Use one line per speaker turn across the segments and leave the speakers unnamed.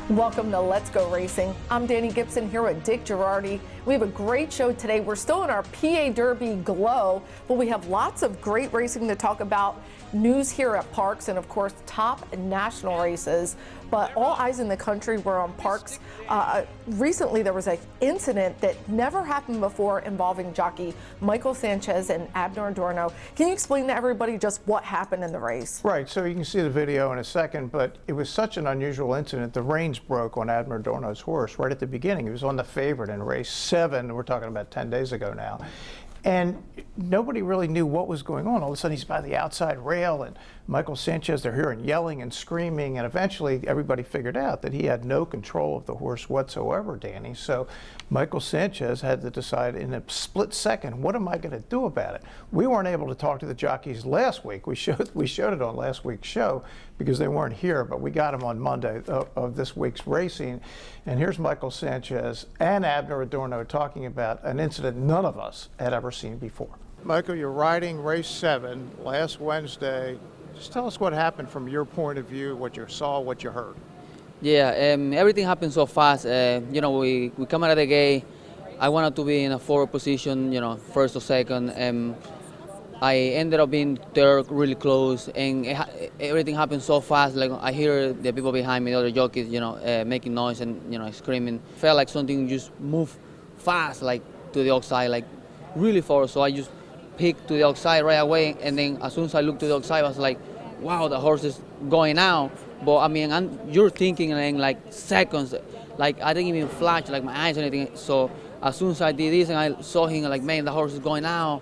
Welcome to Let's Go Racing. I'm Dani Gibson here with Dick Jerardi. We have a great show today. We're still in our PA Derby glow, but we have lots of great racing to talk about, news here at Parx, and of course top national races. But all eyes in the country were on Parx. Recently there was an incident that never happened before involving jockey Michael Sanchez and Abner Adorno. Can you explain to everybody just what happened in the race?
Right, so you can see the video in a second, but it was such an unusual incident. The reins broke on Abner Adorno's horse right at the beginning. He was on the favorite in race 7. We're talking about 10 days ago now. And nobody really knew what was going on. All of a sudden he's by the outside rail, and Michael Sanchez, they're hearing yelling and screaming, and eventually everybody figured out that he had no control of the horse whatsoever, Dani. So Michael Sanchez had to decide in a split second, what am I going to do about it? We weren't able to talk to the jockeys last week. We showed it on last week's show because they weren't here, but we got them on Monday of this week's racing. And here's Michael Sanchez and Abner Adorno talking about an incident none of us had ever seen before. Michael, you're riding race 7 last Wednesday. Just tell us what happened from your point of view, what you saw, what you heard.
Yeah, everything happened so fast. You know, we come out of the gate. I wanted to be in a forward position, you know, first or second. I ended up being third, really close, and everything happened so fast. Like I hear the people behind me, the other jockeys, you know, making noise and screaming. Felt like something just moved fast, like to the outside, like really far. So I just picked to the outside right away, and then as soon as I looked to the outside, I was like, wow, the horse is going out. But I mean, you're thinking in like seconds, like I didn't even flash like my eyes or anything. So as soon as I did this and I saw him, like, man, the horse is going out,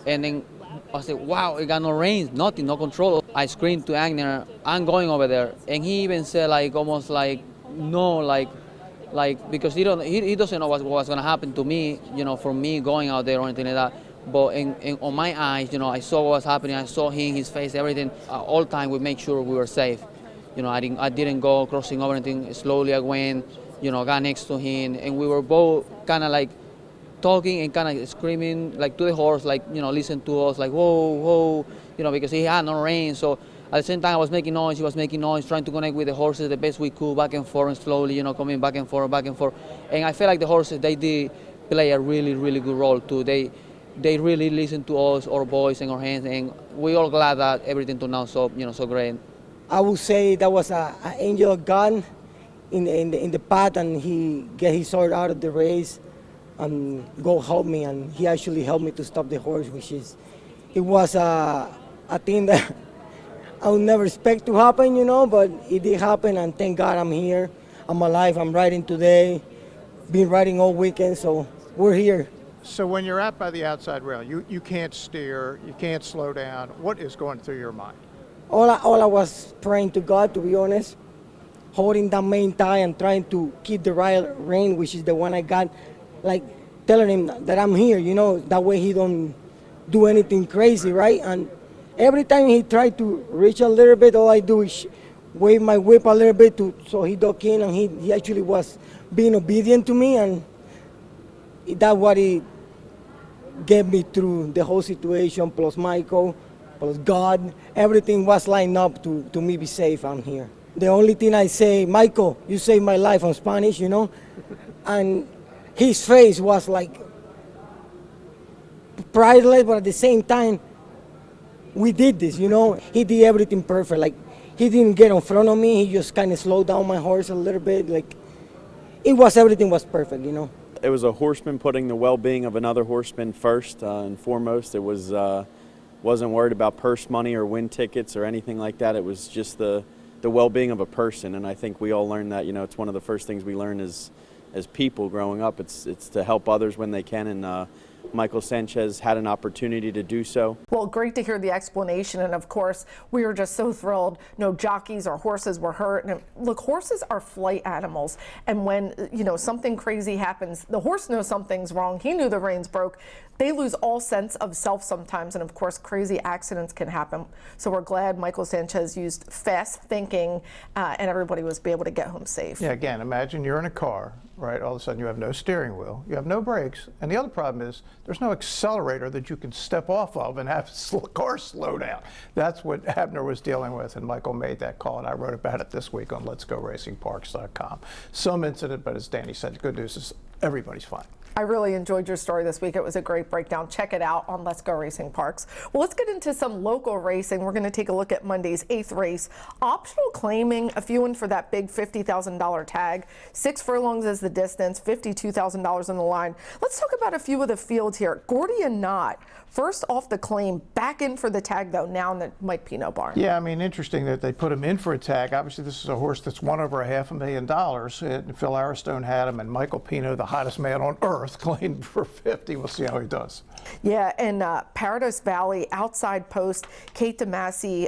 and then I said, wow, it got no reins, nothing, no control. I screamed to Agner, I'm going over there, and he even said like almost like no, like because he doesn't know what's going to happen to me, you know, from me going out there or anything like that. But on my eyes, you know, I saw what was happening. I saw him, his face, everything. All the time we make sure we were safe. You know, I didn't go crossing over anything. Slowly I went, you know, got next to him, and we were both kind of like talking and kind of screaming like to the horse, like, you know, listen to us, like whoa, whoa, you know, because he had no reins. So at the same time I was making noise, he was making noise, trying to connect with the horses the best we could, back and forth, and slowly, you know, coming back and forth, back and forth. And I feel like the horses, they did play a really, really good role too. They really listened to us, our voice and our hands, and we all glad that everything turned out so, you know, so great.
I would say that was an angel of God in the path, and he get his sword out of the race and go help me, and he actually helped me to stop the horse, it was a thing that I would never expect to happen, you know, but it did happen, and thank God I'm here, I'm alive, I'm riding today, been riding all weekend, so we're here.
So when you're out by the outside rail, you can't steer, you can't slow down. What is going through your mind?
All I was praying to God, to be honest, holding that main tie and trying to keep the right rein, which is the one I got, like telling him that I'm here, you know, that way he don't do anything crazy, right? And every time he tried to reach a little bit, all I do is wave my whip a little bit so he duck in, and he actually was being obedient to me, and that's what he get me through the whole situation, plus Michael, plus God. Everything was lined up to me be safe. I'm here. The only thing I say, Michael, you saved my life on Spanish, you know? And his face was like priceless, but at the same time, we did this, you know? He did everything perfect. Like, he didn't get in front of me. He just kind of slowed down my horse a little bit. Like, everything was perfect, you know?
It was a horseman putting the well-being of another horseman first and foremost. It was wasn't worried about purse money or win tickets or anything like that. It was just the well-being of a person, and I think we all learned that. You know, it's one of the first things we learn as people growing up. It's to help others when they can, and Michael Sanchez had an opportunity to do so.
Well, great to hear the explanation, and of course we were just so thrilled no jockeys or horses were hurt. And look, horses are flight animals, and when, you know, something crazy happens, the horse knows something's wrong. He knew the reins broke. they lose all sense of self sometimes, and of course crazy accidents can happen. So we're glad Michael Sanchez used fast thinking and everybody was able to get home safe.
Yeah, again, imagine you're in a car, right? All of a sudden you have no steering wheel, you have no brakes, and the other problem is there's no accelerator that you can step off of and have the car slow down. That's what Abner was dealing with, and Michael made that call, and I wrote about it this week on letsgoracingparx.com. Some incident, but as Danny said, the good news is everybody's fine.
I really enjoyed your story this week. It was a great breakdown. Check it out on Let's Go Racing Parx. Well, let's get into some local racing. We're going to take a look at Monday's 8th race. Optional claiming, a few in for that big $50,000 tag. 6 furlongs is the distance, $52,000 on the line. Let's talk about a few of the fields here. Gordian Knot, first off the claim, back in for the tag, though, now in the Mike Pino barn.
Yeah, I mean, interesting that they put him in for a tag. Obviously, this is a horse that's won over $500,000. And Phil Aristone had him, and Michael Pino, the hottest man on earth, claimed for 50. We'll see how he does.
Yeah, and Paradise Valley, outside post, Kate DeMasi,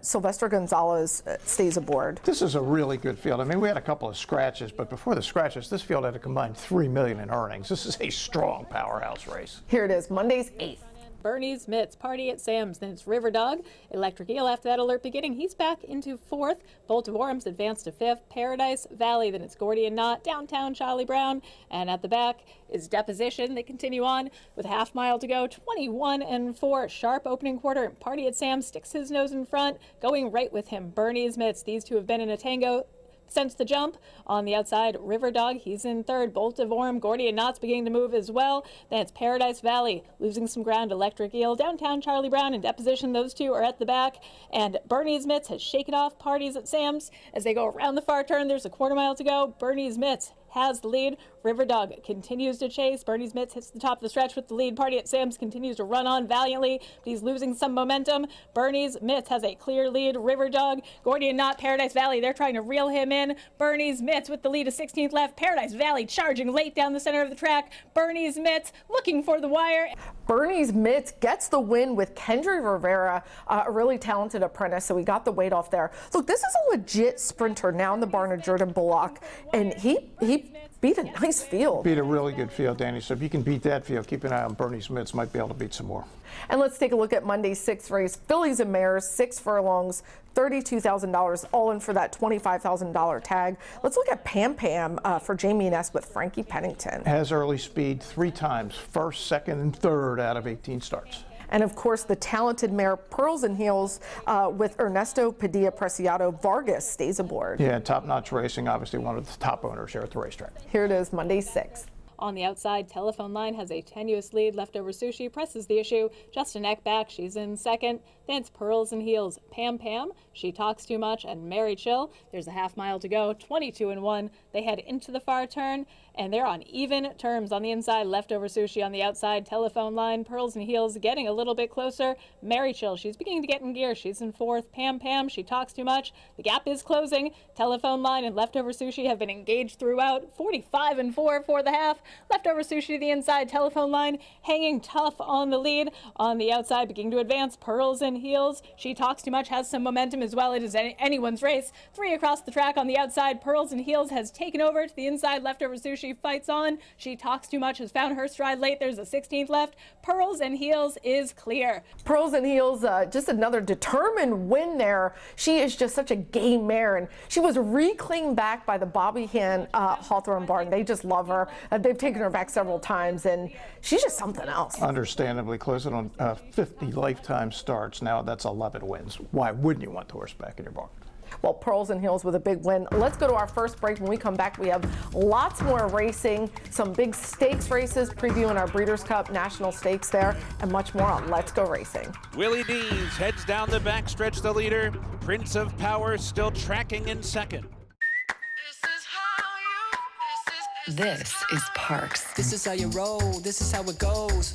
Sylvester Gonzalez stays aboard.
This is a really good field. I mean, we had a couple of scratches, but before the scratches, this field had a combined $3 million in earnings. This is a strong powerhouse race.
Here it is, Monday's 8th.
Bernie's Mitts, Party at Sam's, then it's River Dog. Electric Eel after that alert beginning. He's back into 4th. Bolt of Orms advanced to 5th. Paradise Valley, then it's Gordian Knot. Downtown Charlie Brown. And at the back is Deposition. They continue on with a half mile to go. 21-4. Sharp opening quarter. Party at Sam's sticks his nose in front. Going right with him, Bernie's Mitts. These two have been in a tango since the jump. On the outside, River Dog, he's in 3rd. Bolt of Orm, Gordian Knot's beginning to move as well. Then it's Paradise Valley, losing some ground. Electric Eel, Downtown Charlie Brown, and Deposition. Those two are at the back. And Bernie's Mitts has shaken off Parties at Sam's. As they go around the far turn, there's a quarter mile to go. Bernie's Mitts has the lead. River Dog continues to chase. Bernie's Mitts hits the top of the stretch with the lead. Party at Sam's continues to run on valiantly, but he's losing some momentum. Bernie's Mitts has a clear lead. River Dog, Gordian Knot, Paradise Valley, they're trying to reel him in. Bernie's Mitts with the lead of 16th left. Paradise Valley charging late down the center of the track. Bernie's Mitts looking for the wire.
Bernie's Mitts gets the win with Kendry Rivera, a really talented apprentice, so he got the weight off there. Look, this is a legit sprinter now in the barn of Jordan Bullock, and he beat a nice field.
Beat a really good field, Danny. So if you can beat that field, keep an eye on Bernie's Mitts. Might be able to beat some more.
And let's take a look at Monday's 6th race. Fillies and Mares, 6 furlongs, $32,000, all in for that $25,000 tag. Let's look at Pam Pam for Jamie Ness with Frankie Pennington.
Has early speed 3 times, 1st, 2nd, and 3rd out of 18 starts.
And of course, the talented mare Pearls and Heels with Ernesto Padilla Preciado Vargas stays aboard.
Yeah, top-notch racing, obviously one of the top owners here at the racetrack.
Here it is, Monday 6th.
On the outside, Telephone Line has a tenuous lead. Leftover Sushi presses the issue. Justin Eck back, she's in 2nd. Then it's Pearls and Heels. Pam Pam, she talks too much, and Mary Chill. There's a half mile to go, 22-1. They head into the far turn, and they're on even terms on the inside. Leftover Sushi on the outside. Telephone Line, Pearls and Heels getting a little bit closer. Mary Chill, she's beginning to get in gear. She's in 4th. Pam Pam, she talks too much. The gap is closing. Telephone Line and Leftover Sushi have been engaged throughout. 45-4 for the half. Leftover Sushi to the inside. Telephone Line hanging tough on the lead. On the outside, beginning to advance. Pearls and Heels, she talks too much, has some momentum as well. It is anyone's race. 3 across the track on the outside. Pearls and Heels has taken over to the inside. Leftover Sushi fights on. She talks too much, has found her stride late. There's a 16th left. Pearls and Heels is clear.
Pearls and Heels, just another determined win there. She is just such a game mare, and she was reclaimed back by the Bobby Hand Hawthorne barn. They just love her. They've taken her back several times, and she's just something else.
Understandably, closing on 50 lifetime starts. Now that's 11 wins. Why wouldn't you want the horse back in your barn?
Well, Pearls and Heels with a big win. Let's go to our first break. When we come back, we have lots more racing, some big stakes races, previewing our Breeders' Cup National Stakes there, and much more on Let's Go Racing.
Willie Dees heads down the backstretch, the leader. Prince of Power still tracking in 2nd.
This is Parx.
This is how you roll, this is how it goes.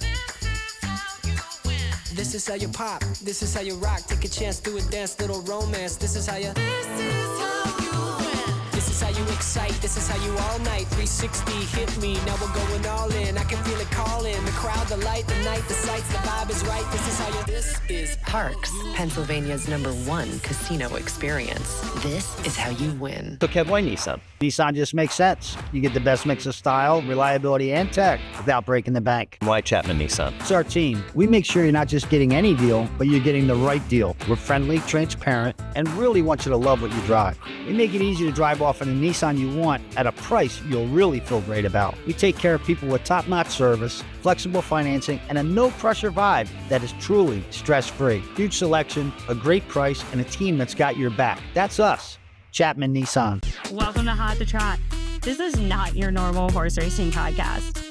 This is how you pop, this is how you rock. Take a chance, do a dance, little romance. This is how you. This is how you win. This is how you you excite, this is how you all night. 360 hit me, now we're going all in. I can feel it calling, the crowd, the light, the night, the sights, the vibe is right. This is how you. This is
Parx, Pennsylvania's #1 casino experience. This is how you win.
So why Nissan? Nissan just makes sense. You get the best mix of style, reliability, and tech without breaking the bank.
Why Chapman Nissan?
It's our team. We make sure you're not just getting any deal, but you're getting the right deal. We're friendly, transparent, and really want you to love what you drive. We make it easy to drive off in a Nissan you want at a price you'll really feel great about. We take care of people with top-notch service, flexible financing, and a no-pressure vibe that is truly stress-free. Huge selection, a great price, and a team that's got your back. That's us, Chapman Nissan.
Welcome to Hot to Trot. This is not your normal horse racing podcast.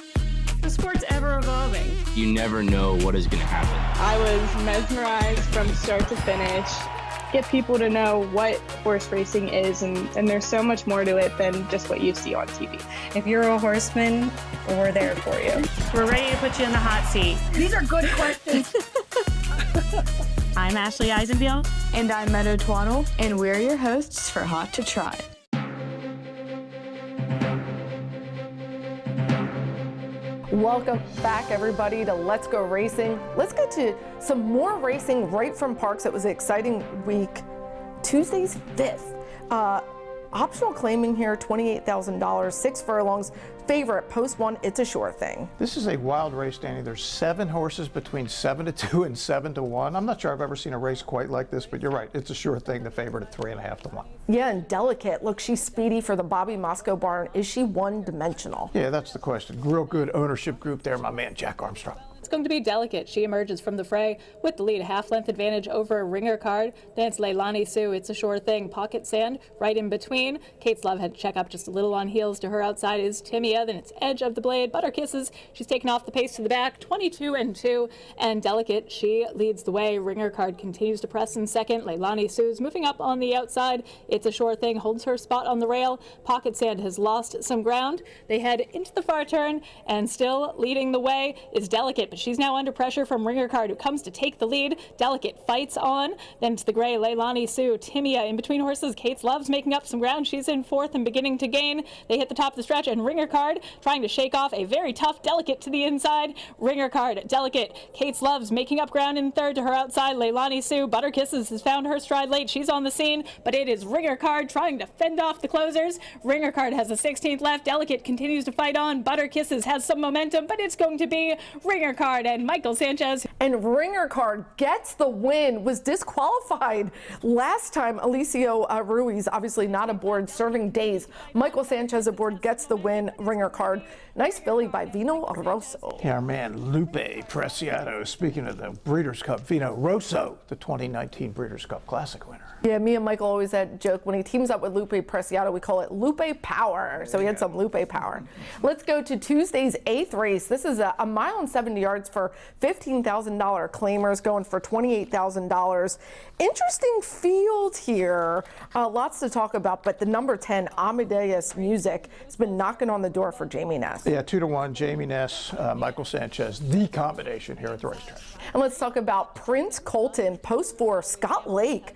The sport's ever evolving.
You never know what is going to happen.
I was mesmerized from start to finish. Get people to know what horse racing is, and there's so much more to it than just what you see on TV.
If you're a horseman, we're there for you. We're ready to put you in the hot seat.
These are good questions.
I'm Ashley Eisenbiel.
And I'm Meadow Twaddle, and we're your hosts for Hot to Trot.
Welcome back, everybody, to Let's Go Racing. Let's get to some more racing right from Parx. It was an exciting week. Tuesday's 5th. Optional claiming here, $28,000, 6 furlongs. Favorite, post 1, it's a sure thing.
This is a wild race, Danny. There's 7 horses between 7-2 and 7-1. I'm not sure I've ever seen a race quite like this, but you're right. It's a sure thing. The favorite at 3.5-1.
Yeah, and Delicate. Look, she's speedy for the Bobby Moscow barn. Is she one-dimensional?
Yeah, that's the question. Real good ownership group there, my man, Jack Armstrong.
It's going to be Delicate. She emerges from the fray with the lead, half-length advantage over Ringer Card. Then it's Leilani Sue. It's a sure thing. Pocket Sand right in between. Kate's Love had to check up just a little on heels. To her outside is Timia. Then it's Edge of the Blade. Butter Kisses. She's taken off the pace to the back. 22-2. And Delicate, she leads the way. Ringer Card continues to press in second. Leilani Sue's moving up on the outside. It's a sure thing. Holds her spot on the rail. Pocket Sand has lost some ground. They head into the far turn, and still leading the way is Delicate. But she's now under pressure from Ringer Card, who comes to take the lead. Delicate fights on. Then it's the gray, Leilani Sue. Timia in between horses. Kate's Love's making up some ground. She's in fourth and beginning to gain. They hit the top of the stretch, and Ringer Card trying to shake off a very tough Delicate to the inside. Ringer Card, Delicate. Kate's Love's making up ground in third. To her outside, Leilani Sue. Butter Kisses has found her stride late. She's on the scene, but it is Ringer Card trying to fend off the closers. Ringer Card has a 16th left. Delicate continues to fight on. Butter Kisses has some momentum, but it's going to be Ringer Card and Michael Sanchez.
And Ringer Card gets the win, was disqualified last time. Alicio Ruiz, obviously not aboard, serving days. Michael Sanchez aboard, gets the win. Ringer Card. Nice filly by Vino Rosso.
Yeah, our man Lupe Preciado. Speaking of the Breeders' Cup, Vino Rosso, the 2019 Breeders' Cup Classic winner.
Yeah, me and Michael always had joke when he teams up with Lupe Preciado, we call it Lupe Power. So he had some Lupe Power. Let's go to Tuesday's 8th race. This is a mile and 70 yards for $15,000 claimers, going for $28,000. Interesting field here. Lots to talk about, but the number 10, Amadeus Music, has been knocking on the door for Jamie Ness.
Yeah, 2-1, Jamie Ness, Michael Sanchez, the combination here at the racetrack.
And let's talk about Prince Colton, post 4, Scott Lake.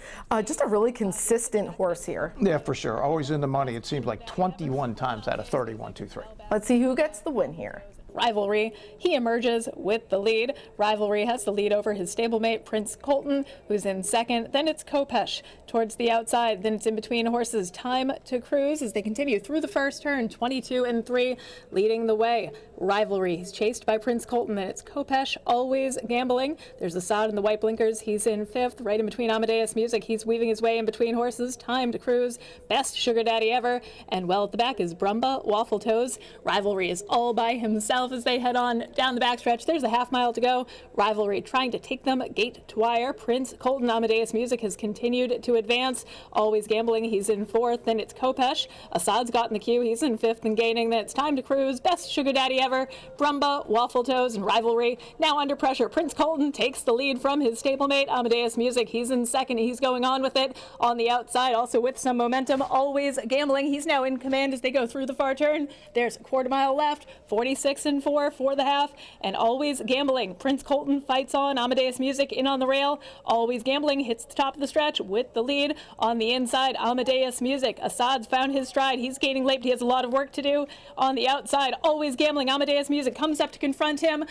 Just a really consistent horse here.
Yeah, for sure. Always in the money. It seems like 21 times out of 31, 2-3.
Let's see who gets the win here.
Rivalry. He emerges with the lead. Rivalry has the lead over his stablemate, Prince Colton, who's in second. Then it's Kopesh towards the outside. Then it's in between horses. Time to Cruise as they continue through the first turn, 22-3, leading the way. Rivalry. He's chased by Prince Colton. Then it's Kopesh, always gambling. There's Assad in the white blinkers. He's in fifth, right in between Amadeus Music. He's weaving his way in between horses. Time to Cruise. Best Sugar Daddy ever. And well at the back is Brumba Waffle Toes. Rivalry is all by himself as they head on down the backstretch. There's a half mile to go. Rivalry trying to take them gate to wire. Prince Colton, Amadeus Music has continued to advance. Always gambling. He's in fourth. Then it's Kopesh. Assad's got in the queue. He's in fifth and gaining. Then it's Time to Cruise. Best Sugar Daddy ever. Brumba, Waffle Toes, and Rivalry now under pressure. Prince Colton takes the lead from his stablemate, Amadeus Music. He's in second. He's going on with it on the outside, also with some momentum. Always gambling. He's now in command as they go through the far turn. There's a quarter mile left. 46-3. 6-4 for the half, and Always Gambling. Prince Colton fights on. Amadeus Music in on the rail. Always Gambling hits the top of the stretch with the lead. On the inside, Amadeus Music. Assad's found his stride. He's gaining late. He has a lot of work to do. On the outside, Always Gambling. Amadeus Music comes up to confront him.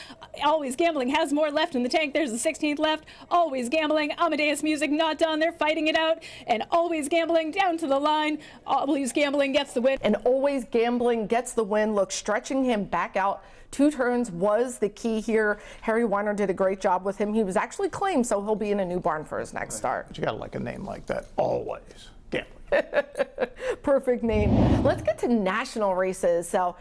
Always Gambling has more left in the tank. There's the 16th left. Always Gambling. Amadeus Music not done. They're fighting it out. And Always Gambling down to the line. Always Gambling gets the win.
And Always Gambling gets the win. Look, stretching him back out 2 turns was the key here. Harry Weiner did a great job with him. He was actually claimed, so he'll be in a new barn for his next start.
But you got to like a name like that. Always Gambling.
Perfect name. Let's get to national races. So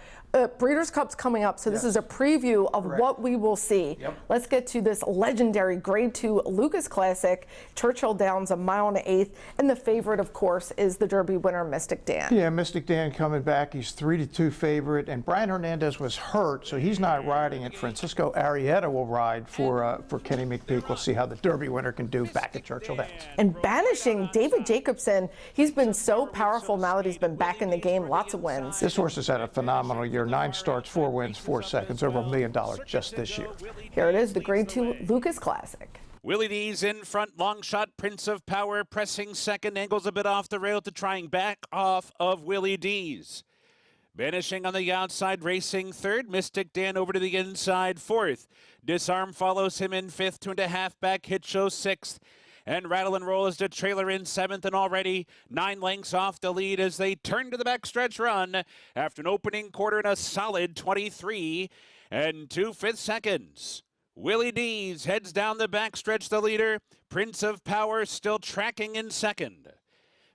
Breeders' Cup's coming up, so this is a preview of what we will see. Let's get to this legendary Grade 2 Lucas Classic, Churchill Downs, 1 1/8, and the favorite, of course, is the Derby winner, Mystic Dan.
Yeah, Mystic Dan coming back. He's 3-2 favorite, and Brian Hernandez was hurt, so he's not riding it. Francisco Arrieta will ride for Kenny McPeak. We'll see how the Derby winner can do back at Churchill Downs.
And banishing David Jacobson, he's been so powerful now that he's been back in the game, lots of wins.
This horse has had a phenomenal year. 9 starts, 4 wins, 4 seconds, over $1 million just this year.
Here it is, the Grade 2 Lucas Classic.
Willie D's in front, long shot, Prince of Power pressing second, angles a bit off the rail to try and back off of Willie D's. Banishing on the outside, racing third, Mystic Dan over to the inside, fourth. Disarm follows him in fifth, 2.5 back, Hit Show sixth. And Rattle and Roll is the trailer in seventh, and already 9 lengths off the lead as they turn to the backstretch run after an opening quarter and a solid 23 and 2/5 seconds. Willie D's heads down the backstretch, the leader. Prince of Power still tracking in second.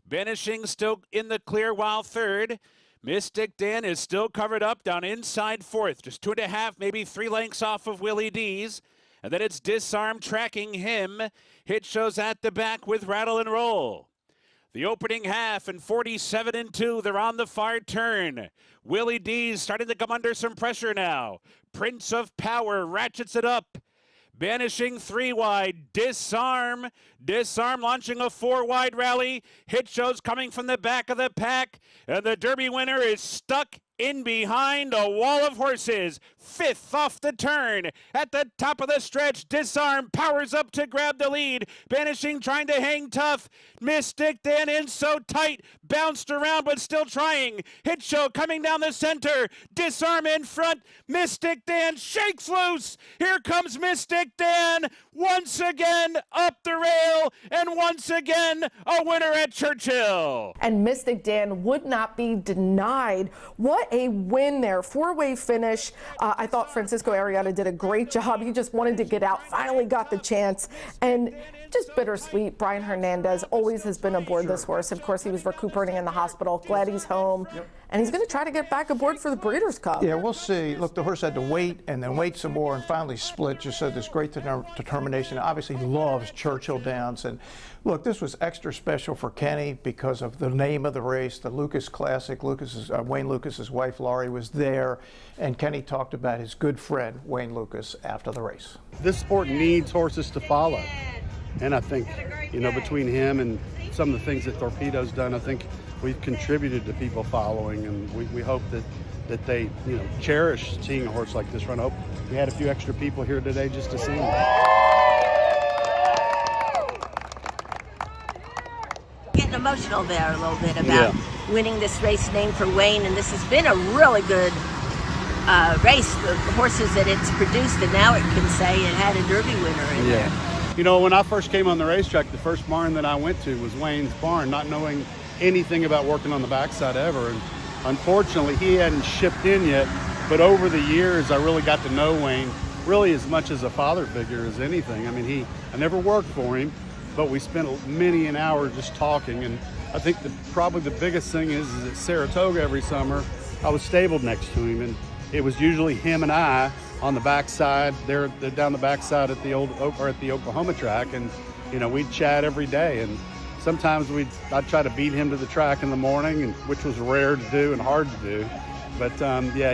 Banishing still in the clear while third. Mystic Dan is still covered up down inside fourth, just 2.5, maybe 3 lengths off of Willie D's. And then it's Disarm tracking him. Hit Show's at the back with Rattle and Roll. The opening half and 47 and 2. They're on the far turn. Willie D's starting to come under some pressure now. Prince of Power ratchets it up. Banishing 3 wide. Disarm launching a 4 wide rally. Hit Show's coming from the back of the pack. And the Derby winner is stuck in behind a wall of horses. 5th off the turn. At the top of the stretch, Disarm powers up to grab the lead. Banishing trying to hang tough. Mystic Dan in so tight. Bounced around but still trying. Hit Show coming down the center. Disarm in front. Mystic Dan shakes loose. Here comes Mystic Dan once again up the rail, and once again a winner at Churchill.
And Mystic Dan would not be denied. What a win there. 4-way finish. I thought Francisco Arrieta did a great job. He just wanted to get out, finally got the chance. And just bittersweet. Brian Hernandez always has been aboard this horse. Of course, he was recuperating in the hospital. Glad he's home. And he's going to try to get back aboard for the Breeders' Cup.
Yeah, we'll see. Look, the horse had to wait and then wait some more and finally split. Just showed this great determination. Obviously loves Churchill Downs. And look, this was extra special for Kenny because of the name of the race, the Lucas Classic. Wayne Lucas's wife, Laurie, was there. And Kenny talked about his good friend, Wayne Lucas, after the race.
This sport needs horses to follow. And I think, between him and some of the things that Torpedo's done, I think we've contributed to people following, and we hope that they, cherish seeing a horse like this run. I hope we had a few extra people here today just to see him.
Getting emotional there a little bit about winning this race named for Wayne, and this has been a really good race. The horses that it's produced, and now it can say it had a Derby winner in there.
When I first came on the racetrack, the first barn that I went to was Wayne's barn, not knowing anything about working on the backside ever. And unfortunately, he hadn't shipped in yet. But over the years, I really got to know Wayne really as much as a father figure as anything. I mean, I never worked for him, but we spent many an hour just talking. And I think probably the biggest thing is at Saratoga every summer, I was stabled next to him, and it was usually him and I on the backside. They're down the backside at the Oklahoma track, and we'd chat every day. And sometimes I'd try to beat him to the track in the morning, which was rare to do and hard to do. But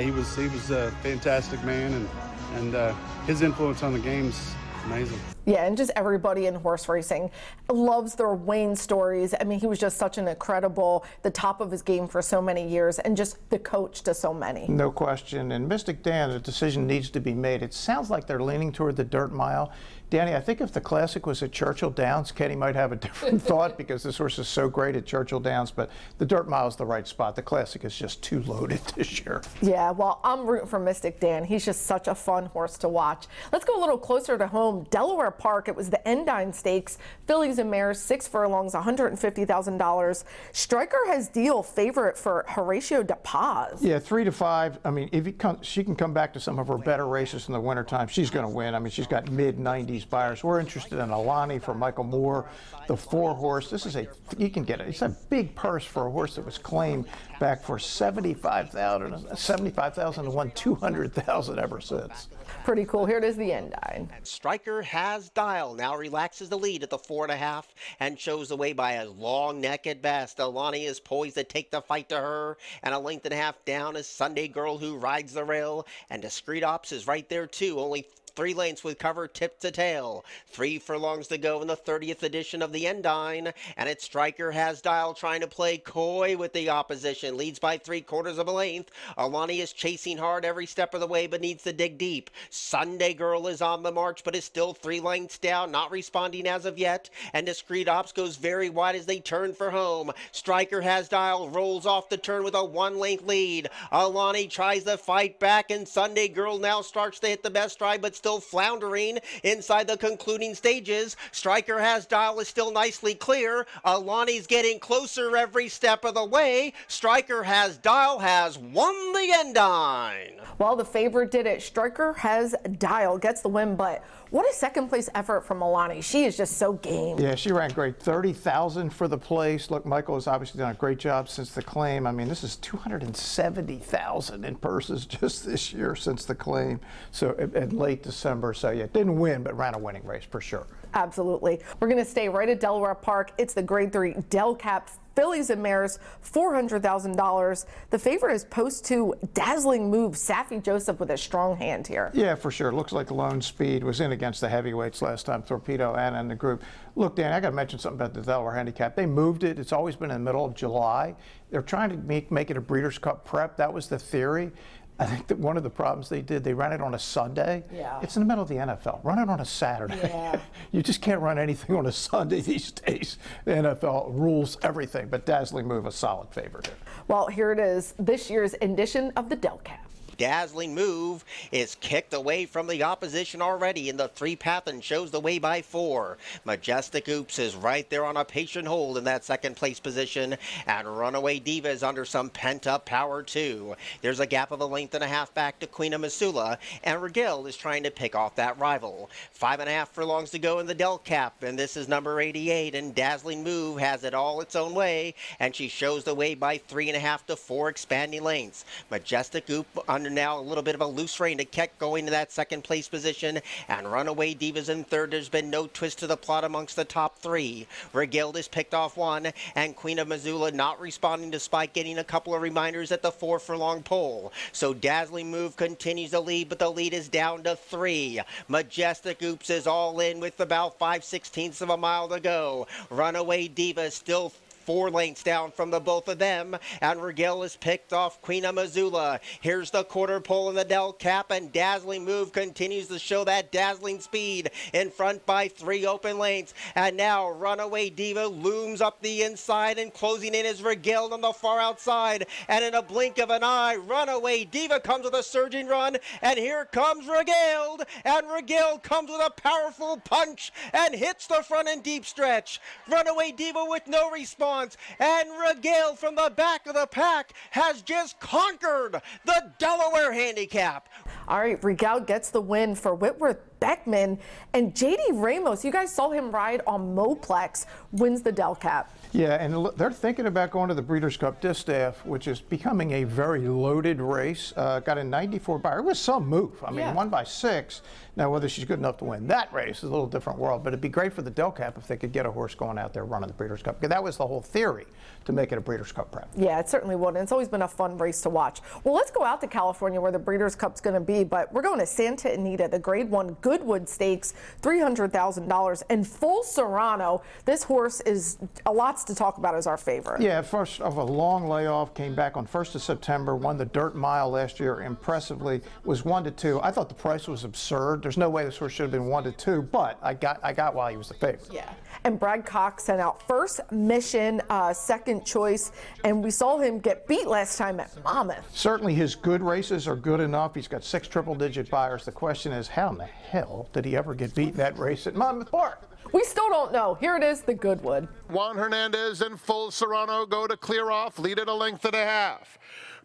he was a fantastic man, and his influence on the game's amazing.
Yeah, and just everybody in horse racing loves their Wayne stories. I mean, he was just such an incredible, the top of his game for so many years, and just the coach to so many.
No question. And Mystic Dan, the decision needs to be made. It sounds like they're leaning toward the dirt mile. Danny, I think if the Classic was at Churchill Downs, Kenny might have a different thought because this horse is so great at Churchill Downs, but the dirt mile is the right spot. The Classic is just too loaded this year.
Yeah, well, I'm rooting for Mystic Dan. He's just such a fun horse to watch. Let's go a little closer to home. Delaware Park, it was the Endine Stakes. Fillies and mares, 6 furlongs, $150,000. Striker has deal favorite for Horatio de Paz.
Yeah, 3 to 5. I mean, if she can come back to some of her better races in the wintertime, she's going to win. I mean, she's got mid-90s buyers. We're interested in Alani for Michael Moore, the 4 horse. This is you can get it. It's a big purse for a horse that was claimed back for $75,000 and won $200,000 ever since.
Pretty cool. Here it is, the Endine.
Striker Has Dial now relaxes the lead at the 4.5 and shows the way by a long neck at best. Alani is poised to take the fight to her, and a length and a half down is Sunday Girl Who Rides the Rail, and Discreet Ops is right there too, only 3 lengths with cover tip to tail. 3 furlongs to go in the 30th edition of the Endine, and it's Striker Has Dial trying to play coy with the opposition. Leads by 3/4 of a length. Alani is chasing hard every step of the way, but needs to dig deep. Sunday Girl is on the march, but is still 3 lengths down, not responding as of yet. And Discreet Ops goes very wide as they turn for home. Striker Has Dial rolls off the turn with a 1-length lead. Alani tries to fight back, and Sunday Girl now starts to hit the best stride, but still floundering inside the concluding stages. Striker Has Dial is still nicely clear. Alani's getting closer every step of the way. Striker Has Dial has won the Endine.
Well, the favorite did it. Striker Has Dial gets the win, but what a second place effort from Alani. She is just so game.
Yeah, she ran great. 30,000 for the place. Look, Michael has obviously done a great job since the claim. I mean, this is 270,000 in purses just this year since the claim. So in late December. So yeah, didn't win, but ran a winning race for sure.
Absolutely. We're going to stay right at Delaware Park. It's the Grade 3 Del Cap Fillies and mares, $400,000. The favorite is post 2 Dazzling Move. Saffie Joseph with a strong hand here.
Yeah, for sure. Looks like Lone Speed was in against the heavyweights last time, Torpedo and in the group. Look, Dan, I got to mention something about the Delaware Handicap. They moved it. It's always been in the middle of July. They're trying to make it a Breeders' Cup prep. That was the theory. I think that one of the problems they did, they ran it on a Sunday.
Yeah.
It's in the middle of the NFL. Run it on a Saturday.
Yeah.
You just can't run anything on a Sunday these days. The NFL rules everything, but Dazzling Move, a solid favorite here.
Well, here it is, this year's edition of the Del Cap.
Dazzling Move is kicked away from the opposition already in the 3-path and shows the way by 4. Majestic Oops is right there on a patient hold in that second place position, and Runaway Diva is under some pent-up power too. There's a gap of a length and a half back to Queen of Missoula, and Regil is trying to pick off that rival. 5.5 furlongs to go in the Del Cap, and this is number 88, and Dazzling Move has it all its own way, and she shows the way by 3.5 to 4 expanding lengths. Majestic Oop under now a little bit of a loose rein to keep going to that second place position, and Runaway Divas in third. There's been no twist to the plot amongst the top 3. Regild is picked off 1, and Queen of Missoula not responding despite getting a couple of reminders at the 4 furlong pole. So Dazzling Move continues to lead, but the lead is down to 3. Majestic Oops is all in with about 5/16 of a mile to go. Runaway Diva is still 4 lengths down from the both of them, and Regil is picked off Queen of Missoula. Here's the quarter pole in the Del Cap, and Dazzling Move continues to show that dazzling speed in front by 3 open lengths. And now Runaway Diva looms up the inside, and closing in is Regil on the far outside. And in a blink of an eye, Runaway Diva comes with a surging run, and here comes Regil, and Regil comes with a powerful punch and hits the front and deep stretch. Runaway Diva with no response, and Regil from the back of the pack has just conquered the Delaware Handicap.
All right, Regil gets the win for Whitworth Beckman, and J.D. Ramos, you guys saw him ride on Moplex, wins the Del Cap.
Yeah, and they're thinking about going to the Breeders' Cup Distaff, which is becoming a very loaded race. Got a 94 buyer. It was some move. I mean, won by 6. Now, whether she's good enough to win that race is a little different world, but it'd be great for the Del Cap if they could get a horse going out there running the Breeders' Cup, because that was the whole theory, to make it a Breeders' Cup prep.
Yeah, it certainly would, and it's always been a fun race to watch. Well, let's go out to California where the Breeders' Cup's going to be, but we're going to Santa Anita, the Grade 1 Good Goodwood Stakes, $300,000. And Full Serrano, this horse is lots to talk about as our favorite.
Yeah, first of a long layoff, came back on 1st of September, won the Dirt Mile last year impressively, was 1-2. I thought the price was absurd. There's no way this horse should have been 1-2, but I got why he was the favorite.
Yeah. And Brad Cox sent out First Mission, second choice, and we saw him get beat last time at Monmouth.
Certainly his good races are good enough. He's got 6 triple-digit buyers. The question is, how in the hell did he ever get beat in that race at Monmouth Park?
We still don't know. Here it is, the Goodwood.
Juan Hernandez and Full Serrano go to clear off, lead at 1.5 lengths.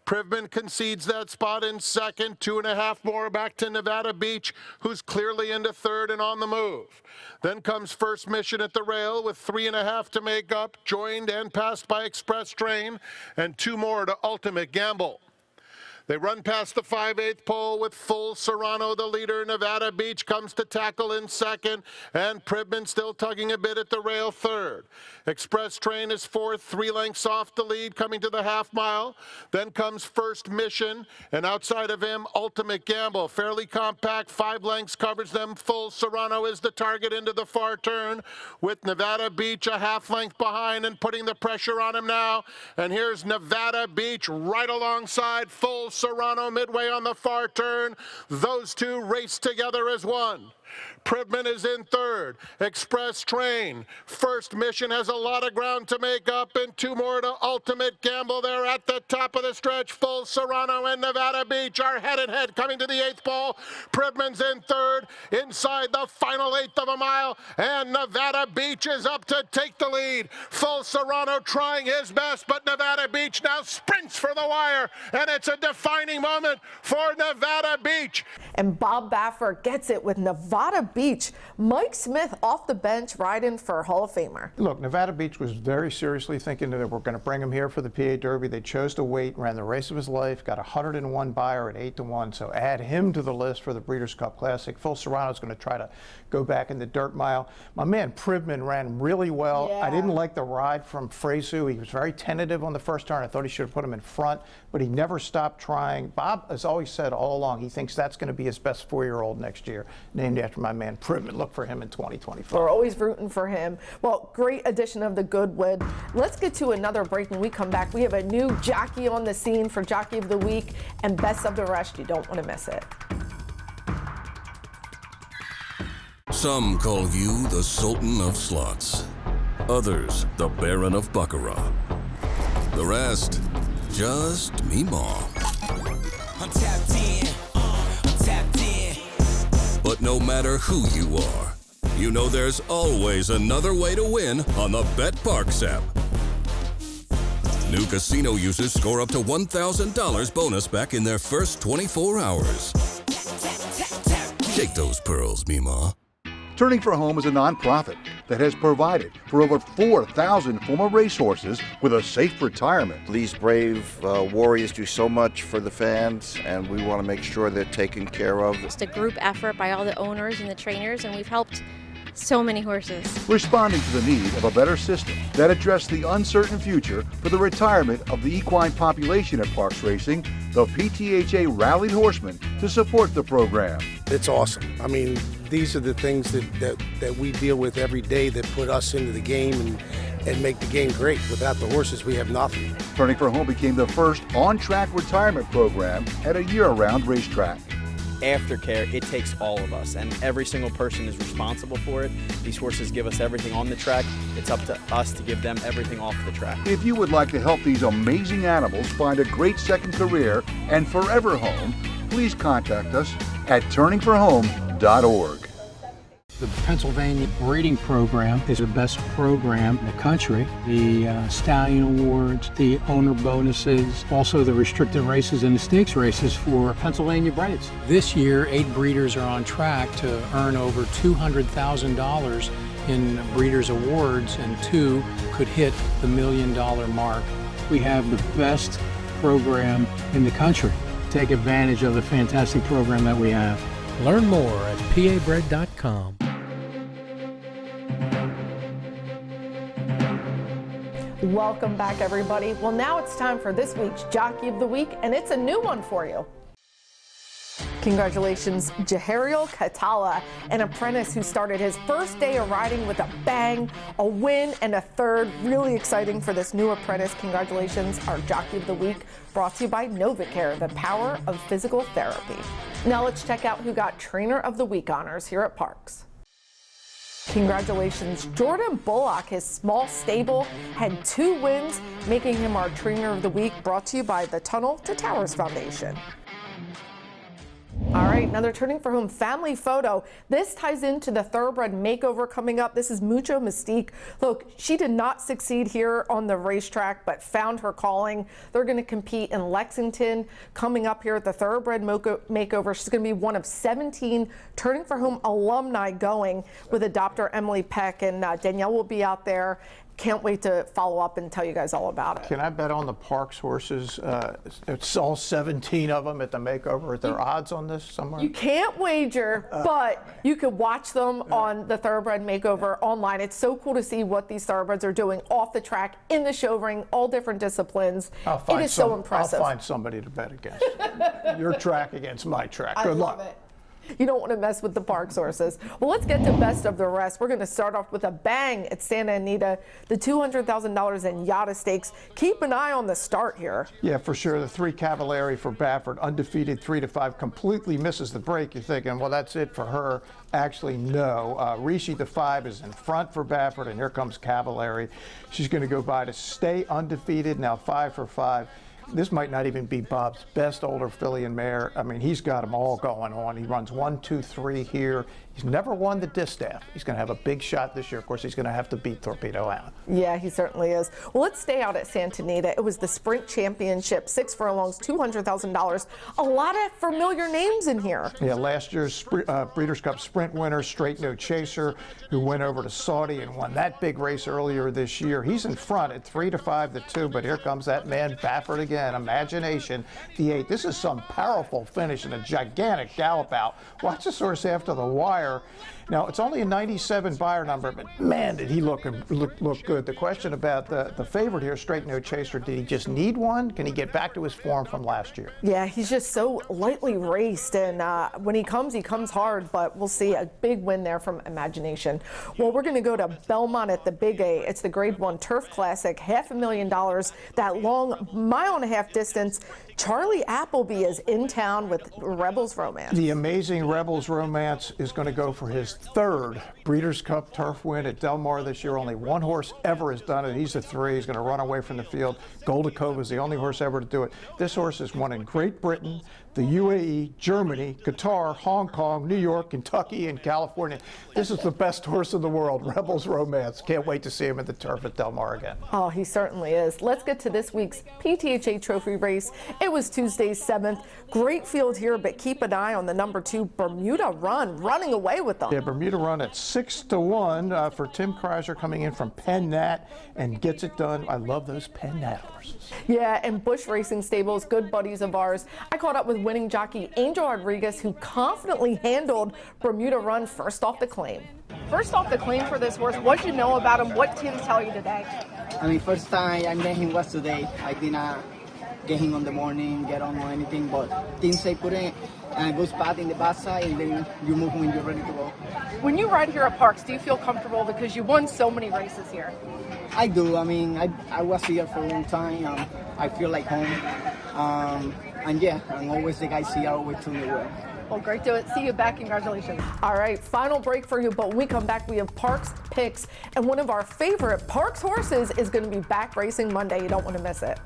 Privman concedes that spot in second, 2.5 more back to Nevada Beach, who's clearly into third and on the move. Then comes First Mission at the rail with 3.5 to make up, joined and passed by Express Train, and 2 more to Ultimate Gamble. They run past the 5/8 pole with Full Serrano, the leader. Nevada Beach comes to tackle in second, and Pribman still tugging a bit at the rail third. Express Train is fourth, 3 lengths off the lead, coming to the half mile. Then comes First Mission, and outside of him, Ultimate Gamble. Fairly compact, 5 lengths covers them. Full Serrano is the target into the far turn, with Nevada Beach a half length behind and putting the pressure on him now. And here's Nevada Beach right alongside Full Serrano midway on the far turn. Those two race together as one. Pribman is in third. Express Train. First Mission has a lot of ground to make up, and 2 more to Ultimate Gamble. They're at the top of the stretch. Full Serrano and Nevada Beach are head and head coming to the 8th pole. Pribman's in third inside the final 1/8 of a mile, and Nevada Beach is up to take the lead. Full Serrano trying his best, but Nevada Beach now sprints for the wire, and it's a defining moment for Nevada Beach.
And Bob Baffer gets it with Nevada Beach. Mike Smith off the bench riding for Hall of Famer.
Look, Nevada Beach was very seriously thinking that they were going to bring him here for the PA Derby. They chose to wait, ran the race of his life, got 101 buyer at 8-1, so add him to the list for the Breeders' Cup Classic. Full Serrano's going to try to go back in the Dirt Mile. My man Pribman ran really well.
Yeah.
I didn't like the ride from Fresu. He was very tentative on the first turn. I thought he should have put him in front, but he never stopped trying. Bob has always said all along he thinks that's going to be his best 4-year-old next year, named after my man Pribman. Look for him in 2025.
We're always rooting for him. Well, great addition of the Goodwood. Let's get to another break. When we come back, we have a new jockey on the scene for Jockey of the Week and Best of the Rest. You don't want to miss it.
Some call you the Sultan of Slots. Others, the Baron of Baccarat. The rest, just Meemaw.
I'm tapped in. I'm tapped in.
But no matter who you are, you know there's always another way to win on the Parx app. New casino users score up to $1,000 bonus back in their first 24 hours. Shake those pearls, Meemaw.
Turning for Home is a nonprofit that has provided for over 4,000 former racehorses with a safe retirement.
These brave warriors do so much for the fans, and we want to make sure they're taken care of.
It's a group effort by all the owners and the trainers, and we've helped so many horses.
Responding to the need of a better system that addressed the uncertain future for the retirement of the equine population at Parx Racing, the PTHA rallied horsemen to support the program.
It's awesome. I mean, these are the things that we deal with every day that put us into the game and make the game great. Without the horses, we have nothing.
Turning for Home became the first on-track retirement program at a year-round racetrack.
Aftercare, it takes all of us, and every single person is responsible for it. These horses give us everything on the track. It's up to us to give them everything off the track.
If you would like to help these amazing animals find a great second career and forever home, please contact us at turningforhome.org.
The Pennsylvania breeding program is the best program in the country. The stallion awards, the owner bonuses, also the restricted races and the stakes races for Pennsylvania breds. This year, 8 breeders are on track to earn over $200,000 in breeders awards, and 2 could hit the $1 million mark. We have the best program in the country. Take advantage of the fantastic program that we have.
Learn more at pabred.com.
Welcome back, everybody. Well, now it's time for this week's Jockey of the Week, and it's a new one for you. Congratulations, Jahariel Katala, an apprentice who started his first day of riding with a bang, a win, and a third. Really exciting for this new apprentice. Congratulations, our Jockey of the Week, brought to you by NovaCare, the power of physical therapy. Now let's check out who got Trainer of the Week honors here at Parx. Congratulations, Jordan Bullock. His small stable had 2 wins, making him our Trainer of the Week, brought to you by the Tunnel to Towers Foundation. All right, another Turning for Home family photo. This ties into the Thoroughbred Makeover coming up. This is Mucho Mystique. Look, she did not succeed here on the racetrack, but found her calling. They're going to compete in Lexington coming up here at the Thoroughbred Makeover. She's going to be one of 17 Turning for Home alumni going with adopter Emily Peck, and Danielle will be out there. Can't wait to follow up and tell you guys all about it.
Can I bet on the Parx horses? It's all 17 of them at the makeover. Are there odds on this somewhere?
You can't wager, but you could watch them on the Thoroughbred Makeover online. It's so cool to see what these thoroughbreds are doing off the track, in the show ring, all different disciplines. It is so impressive.
I'll find somebody to bet against. Your track against my track. Good luck.
Love it. You don't want to mess with the Parx horses. Well, let's get to best of the rest. We're going to start off with a bang at Santa Anita, the $200,000 in Yada Stakes. Keep an eye on the start here.
Yeah, for sure. The 3 Cavalieri for Baffert, undefeated 3-5, completely misses the break. You're thinking, well, that's it for her. Actually, no. Rishi, the 5, is in front for Baffert, and here comes Cavalieri. She's going to go by to stay undefeated, now 5 for 5. This might not even be Bob's best older filly and mare. I mean, he's got them all going on. He runs 1, 2, 3 here. He's never won the distaff. He's going to have a big shot this year. Of course, he's going to have to beat Torpedo Out.
Yeah, he certainly is. Well, let's stay out at Santa Anita. It was the Sprint Championship, 6 furlongs, $200,000. A lot of familiar names in here.
Yeah, last year's Breeders' Cup Sprint winner, Straight No Chaser, who went over to Saudi and won that big race earlier this year. He's in front at 3-5 to 2, but here comes that man Baffert again. Imagination, the 8. This is some powerful finish and a gigantic gallop out. Watch this horse after the wire. Now, it's only a 97 buyer number, but man, did he look good. The question about the favorite here, Straight No Chaser, did he just need one? Can he get back to his form from last year?
Yeah, he's just so lightly raced, and when he comes hard, but we'll see a big win there from Imagination. Well, we're going to go to Belmont at the Big A. It's the Grade 1 Turf Classic, $500,000, that long 1.5-mile distance. Charlie Appleby is in town with Rebels Romance.
The amazing Rebels Romance is going to go for his 3rd Breeders' Cup turf win at Del Mar this year. Only one horse ever has done it. He's a 3. He's going to run away from the field. Goldacove is the only horse ever to do it. This horse has won in Great Britain, the UAE, Germany, Qatar, Hong Kong, New York, Kentucky, and California. This is the best horse in the world, Rebels Romance. Can't wait to see him at the turf at Del Mar again.
Oh, he certainly is. Let's get to this week's PTHA Trophy race. It was Tuesday's 7th. Great field here, but keep an eye on the number 2, Bermuda Run, running away with them.
Yeah, Bermuda Run at 6-1 for Tim Kreiser, coming in from Penn Nat, and gets it done. I love those Penn Nat horses.
Yeah, and Bush Racing Stables, good buddies of ours. I caught up with winning jockey Angel Rodriguez, who confidently handled Bermuda Run first off the claim. First off the claim for this horse, what did you know about him? What did Tim tell you today?
I mean, first time I met him was today. I did not get him on the morning, get on or anything, but Tim say put it a good spot in the backside and then you move when you're ready to go.
When you ride here at Parx, do you feel comfortable because you won so many races here?
I do. I mean, I was here for a long time. I feel like home. And yeah, I'm always the guys here, always to me well.
Well, great to see you back. Congratulations. All right, final break for you, but when we come back, we have Parx picks, and one of our favorite Parx horses is going to be back racing Monday. You don't want to miss it.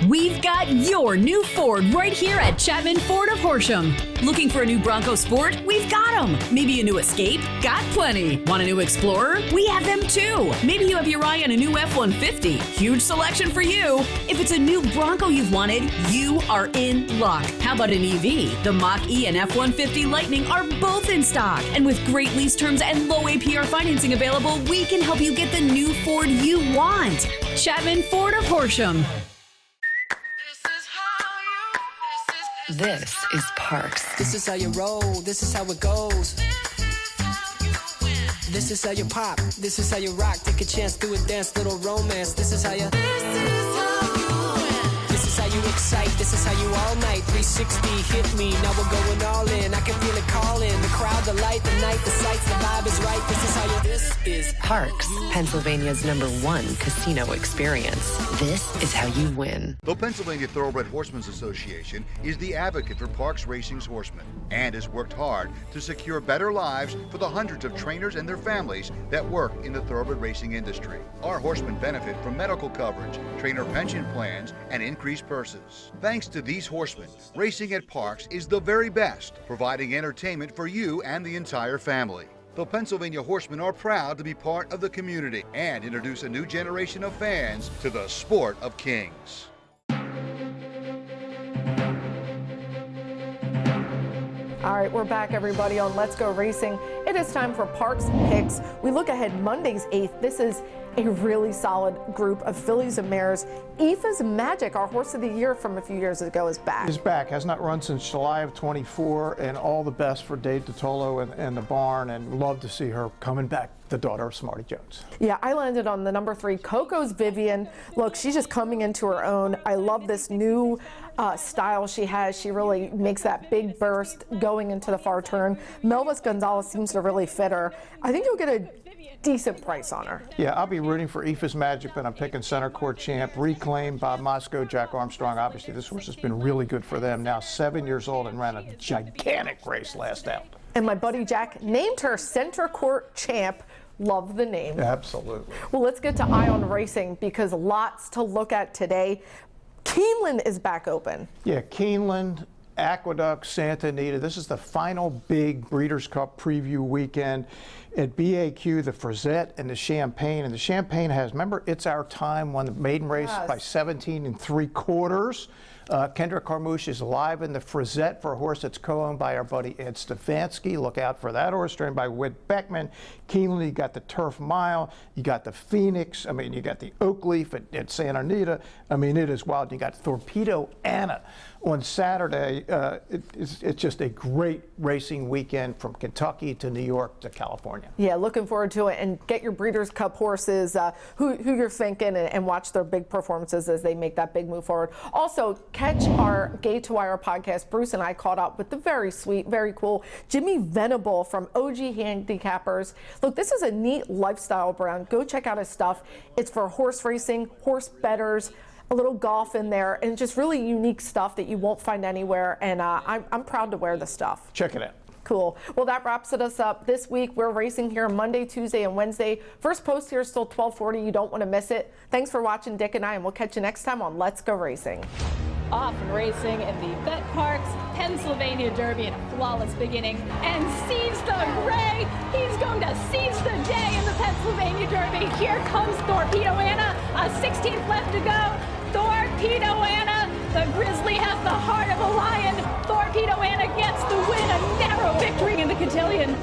We've got your new Ford right here at Chapman Ford of Horsham. Looking for a new Bronco Sport? We've got them. Maybe a new Escape? Got plenty. Want a new Explorer? We have them too. Maybe you have your eye on a new F-150. Huge selection for you. If it's a new Bronco you've wanted, you are in luck. How about an EV? The Mach-E and F-150 Lightning are both in stock. And with great lease terms and low APR financing available, we can help you get the new Ford you want. Chapman Ford of Horsham.
This is Parx.
This is how you roll, this is how it goes. This is how you pop, this is how you rock. Take a chance, do a dance, little romance. This is how you. This is how you excite. This is how you all night. 360 hit me. Now we're going all in. I can feel it calling. The crowd, the light, the night, the sights, the vibe is right. This is how you. This is
Parx, Pennsylvania's #1 casino experience. This is how you win.
The Pennsylvania Thoroughbred Horsemen's Association is the advocate for Parx Racing's horsemen and has worked hard to secure better lives for the hundreds of trainers and their families that work in the thoroughbred racing industry. Our horsemen benefit from medical coverage, trainer pension plans, and increased purses. Thanks to these horsemen, racing at Parx is the very best, providing entertainment for you and the entire family. The Pennsylvania Horsemen are proud to be part of the community and introduce a new generation of fans to the sport of kings.
All right, we're back, everybody, on Let's Go Racing. It is time for Parx Picks. We look ahead Monday's 8th. This is a really solid group of fillies and mares. Aoife's Magic, our horse of the year from a few years ago, is back.
Is back. Has not run since July of 24, and all the best for Dave DiTolo and the barn, and love to see her coming back, the daughter of Smarty Jones.
Yeah, I landed on the number 3, Coco's Vivian. Look, she's just coming into her own. I love this new style she has. She really makes that big burst going into the far turn. Melvis Gonzalez seems to really fit her. I think you'll get a decent price on her.
Yeah, I'll be rooting for Aoife's Magic, but I'm picking Center Court Champ, Reclaim, Bob Moscow, Jack Armstrong. Obviously, this horse has been really good for them. Now 7 years old and ran a gigantic race last out.
And my buddy Jack named her Center Court Champ. Love the name.
Absolutely.
Well, let's get to Ion Racing because lots to look at today. Keeneland is back open.
Yeah, Keeneland, Aqueduct, Santa Anita. This is the final big Breeders' Cup preview weekend at BAQ, the Frazette and the Champagne. And the Champagne has, remember, It's Our Time, won the maiden race by 17 3/4. Kendrick Carmouche is live in the Frazette for a horse that's co-owned by our buddy Ed Stefanski. Look out for that horse, trained by Whit Beckman. Keeneland, you got the Turf Mile, you got the Phoenix, I mean, you got the Oak Leaf at Santa Anita. I mean, it is wild. You got Torpedo Anna on Saturday. It's just a great racing weekend from Kentucky to New York to California.
Yeah, looking forward to it. And get your Breeders' Cup horses, who you're thinking, and watch their big performances as they make that big move forward. Also, catch our Gate to Wire podcast. Bruce and I caught up with the very sweet, very cool Jimmy Venable from OG Handicappers. Look, this is a neat lifestyle brand. Go check out his stuff. It's for horse racing, horse bettors, a little golf in there, and just really unique stuff that you won't find anywhere. And I'm proud to wear the stuff.
Check it out.
Cool. Well, that wraps us up this week. We're racing here Monday, Tuesday, and Wednesday. First post here is still 12:40. You don't want to miss it. Thanks for watching Dick and I, and we'll catch you next time on Let's Go Racing.
Off and racing in the Bet Parx Pennsylvania Derby in a flawless beginning, and seize the gray. He's going to seize the day in the Pennsylvania Derby. Here comes Torpedo Anna. A 16th left to go. Torpedo Anna. The Grizzly has the heart of a lion. Torpedo Anna gets the win. A narrow victory in the cotillion.